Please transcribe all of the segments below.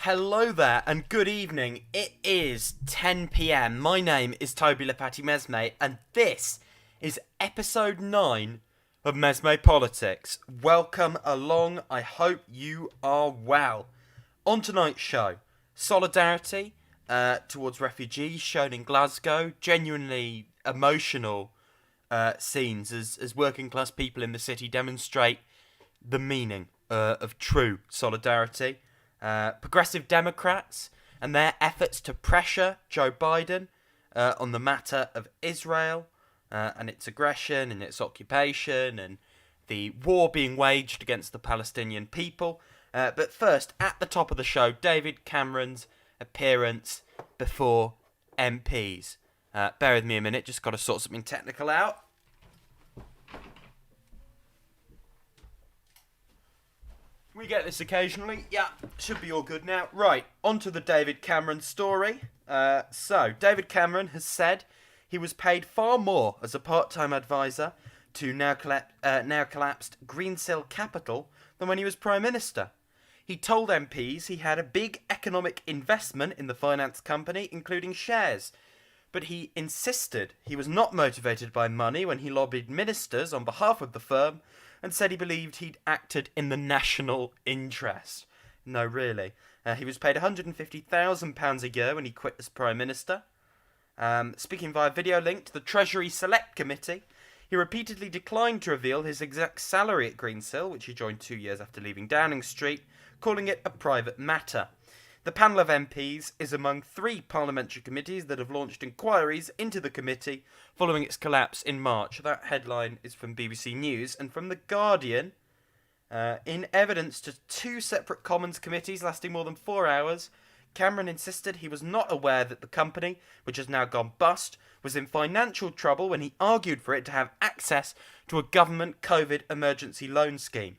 Hello there and good evening. It is 10 p.m. My name is Toby Lepati Mesme and this is episode 9 of MesmePolitics. Welcome along. I hope you are well. On tonight's show, solidarity towards refugees shown in Glasgow. Genuinely emotional scenes as working class people in the city demonstrate the meaning of true solidarity. Progressive Democrats and their efforts to pressure Joe Biden on the matter of Israel and its aggression and its occupation and the war being waged against the Palestinian people. But first, at the top of the show, David Cameron's appearance before MPs. Bear with me a minute, just got to sort something technical out. We get this occasionally. Yeah, should be all good now. Right, on to the David Cameron story. So, David Cameron has said he was paid far more as a part-time advisor to now collapsed Greensill Capital than when he was Prime Minister. He told MPs he had a big economic investment in the finance company, including shares. But he insisted he was not motivated by money when he lobbied ministers on behalf of the firm and said he believed he'd acted in the national interest. No, really. He was paid £150,000 a year when he quit as Prime Minister. Speaking via video link to the Treasury Select Committee, he repeatedly declined to reveal his exact salary at Greensill, which he joined 2 years after leaving Downing Street, calling it a private matter. The panel of MPs is among 3 parliamentary committees that have launched inquiries into the committee following its collapse in March. That headline is from BBC News and from The Guardian. In evidence to 2 separate Commons committees lasting more than 4 hours, Cameron insisted he was not aware that the company, which has now gone bust, was in financial trouble when he argued for it to have access to a government COVID emergency loan scheme.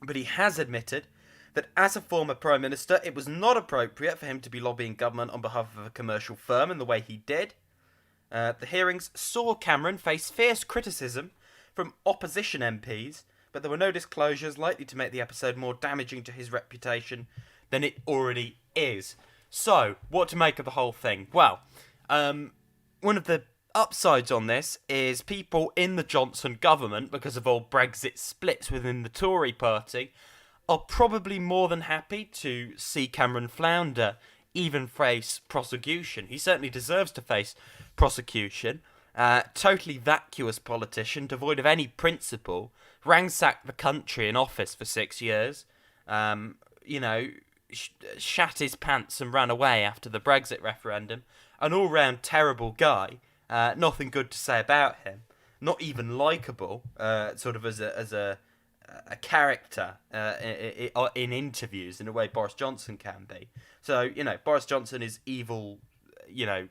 But he has admitted that as a former Prime Minister, it was not appropriate for him to be lobbying government on behalf of a commercial firm in the way he did. The hearings saw Cameron face fierce criticism from opposition MPs, but there were no disclosures likely to make the episode more damaging to his reputation than it already is. So, what to make of the whole thing? Well, one of the upsides on this is people in the Johnson government, because of all Brexit splits within the Tory party, are probably more than happy to see Cameron flounder, even face prosecution. He certainly deserves to face prosecution. Totally vacuous politician, devoid of any principle, ransacked the country in office for 6 years, shat his pants and ran away after the Brexit referendum. An all-round terrible guy. Nothing good to say about him. Not even likeable, sort of as a character in interviews in a way Boris Johnson can be. So, Boris Johnson is evil,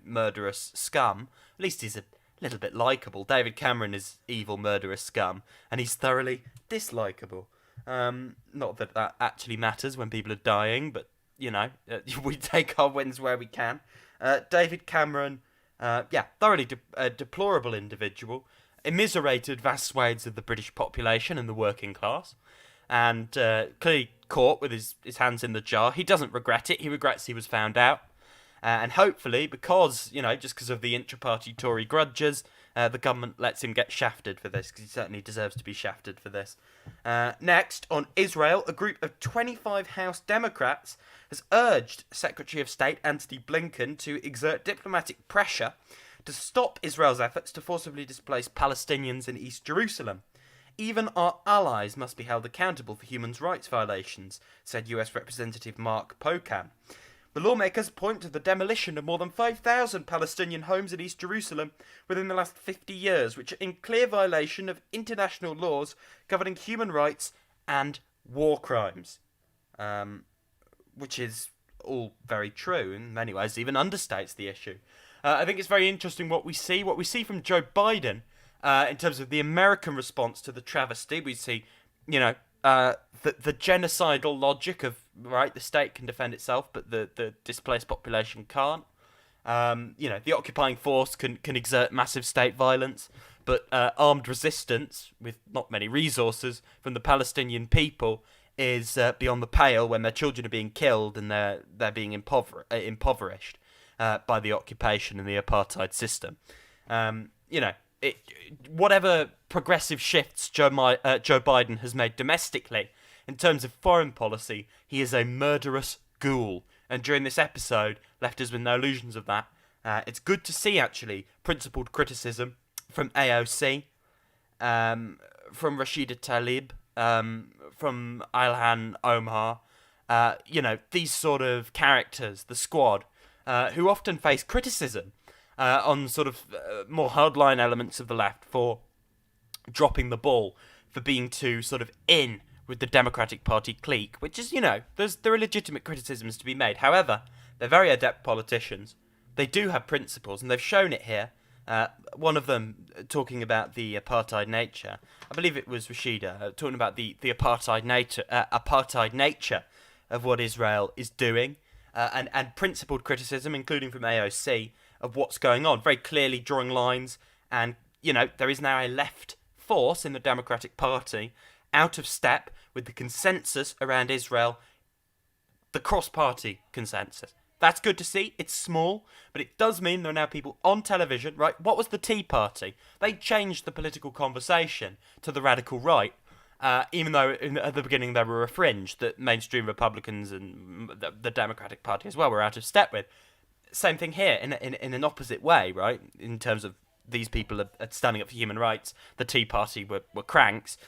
murderous scum. At least he's a little bit likeable. David Cameron is evil, murderous scum, and he's thoroughly dislikable. Not that actually matters when people are dying, but, we take our wins where we can. David Cameron, thoroughly deplorable individual, immiserated vast swathes of the British population and the working class, and clearly caught with his hands in the jar. He doesn't regret it. He regrets he was found out. And hopefully, because of the intra-party Tory grudges, the government lets him get shafted for this, because he certainly deserves to be shafted for this. Next, on Israel, a group of 25 House Democrats has urged Secretary of State Antony Blinken to exert diplomatic pressure to stop Israel's efforts to forcibly displace Palestinians in East Jerusalem. Even our allies must be held accountable for human rights violations, said US Representative Mark Pocan. The lawmakers point to the demolition of more than 5,000 Palestinian homes in East Jerusalem within the last 50 years, which are in clear violation of international laws governing human rights and war crimes. Which is all very true, in many ways even understates the issue. I think it's very interesting what we see from Joe Biden in terms of the American response to the travesty. We see, the genocidal logic of, right, the state can defend itself, but the displaced population can't. The occupying force can exert massive state violence, but armed resistance with not many resources from the Palestinian people is beyond the pale when their children are being killed and they're being impoverished by the occupation and the apartheid system. You know, whatever progressive shifts Joe Biden has made domestically, in terms of foreign policy, he is a murderous ghoul. And during this episode, left us with no illusions of that. It's good to see, actually, principled criticism from AOC, from Rashida Tlaib, from Ilhan Omar. You know, these sort of characters, the squad, who often face criticism on sort of more hardline elements of the left for dropping the ball, for being too sort of in with the Democratic Party clique, which is, you know, there are legitimate criticisms to be made. However, they're very adept politicians. They do have principles, and they've shown it here. One of them talking about the apartheid nature. I believe it was Rashida talking about the apartheid nature of what Israel is doing, and principled criticism, including from AOC, of what's going on. Very clearly drawing lines, and, you know, there is now a left force in the Democratic Party out of step with the consensus around Israel, the cross-party consensus. That's good to see. It's small, but it does mean there are now people on television, right? What was the Tea Party? They changed the political conversation to the radical right, even though at the beginning they were a fringe that mainstream Republicans and the Democratic Party as well were out of step with. Same thing here, in an opposite way, right? In terms of these people are standing up for human rights, the Tea Party were cranks.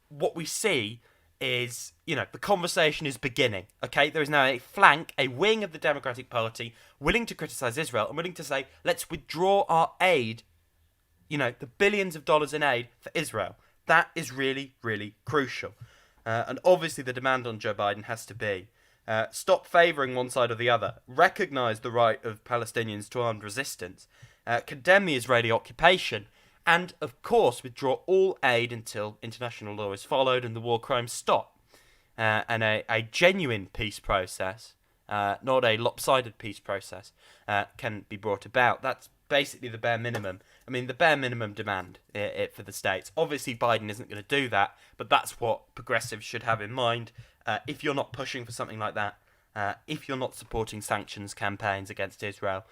What we see is, you know, the conversation is beginning, okay? There is now a wing of the Democratic Party willing to criticise Israel and willing to say, let's withdraw our aid, you know, the billions of dollars in aid for Israel. That is really, really crucial. And obviously the demand on Joe Biden has to be, stop favouring one side or the other, recognise the right of Palestinians to armed resistance, condemn the Israeli occupation, and, of course, withdraw all aid until international law is followed and the war crimes stop. And a genuine peace process, not a lopsided peace process, can be brought about. That's basically the bare minimum. I mean, the bare minimum demand for the states. Obviously, Biden isn't going to do that, but that's what progressives should have in mind. If you're not pushing for something like that, if you're not supporting sanctions campaigns against Israel,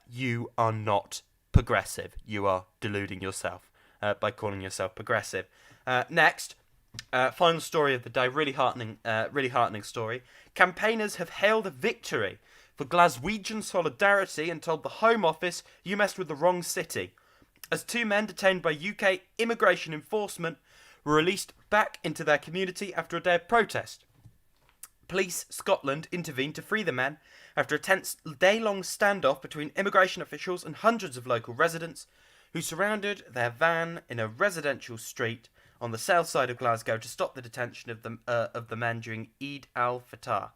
you are not progressive. You are deluding yourself by calling yourself progressive. Next, final story of the day. Really heartening story. Campaigners have hailed a victory for Glaswegian solidarity and told the Home Office, "You messed with the wrong city," as two men detained by UK immigration enforcement were released back into their community after a day of protest. Police Scotland intervened to free the men after a tense day-long standoff between immigration officials and hundreds of local residents who surrounded their van in a residential street on the south side of Glasgow to stop the detention of the men during Eid al-Fitr.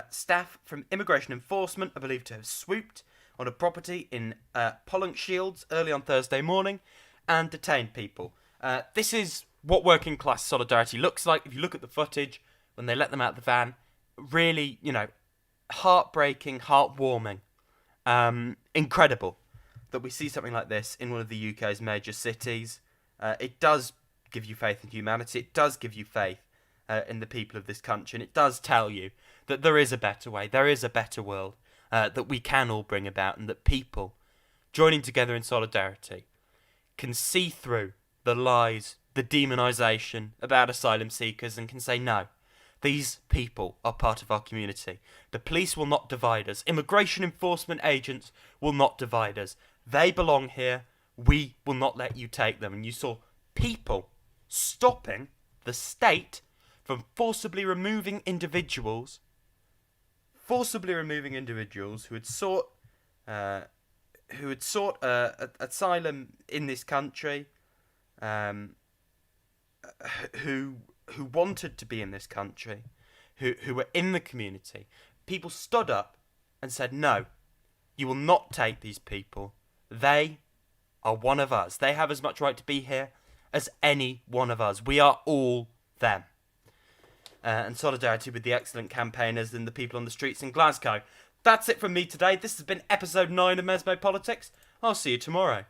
Staff from immigration enforcement are believed to have swooped on a property in Pollentshields early on Thursday morning and detained people. This is what working class solidarity looks like. If you look at the footage when they let them out of the van, really, you know, heartbreaking, heartwarming, incredible that we see something like this in one of the UK's major cities. It does give you faith in humanity. It does give you faith in the people of this country, and it does tell you that there is a better way, there is a better world that we can all bring about, and that people joining together in solidarity can see through the lies, the demonisation about asylum seekers, and can say, no, these people are part of our community. The police will not divide us. Immigration enforcement agents will not divide us. They belong here. We will not let you take them. And you saw people stopping the state from forcibly removing individuals who had sought asylum in this country, who wanted to be in this country, who were in the community. People stood up and said, no, you will not take these people. They are one of us. They have as much right to be here as any one of us. We are all them. And solidarity with the excellent campaigners and the people on the streets in Glasgow. That's it from me today. This has been episode 9 of MesmePolitics. I'll see you tomorrow.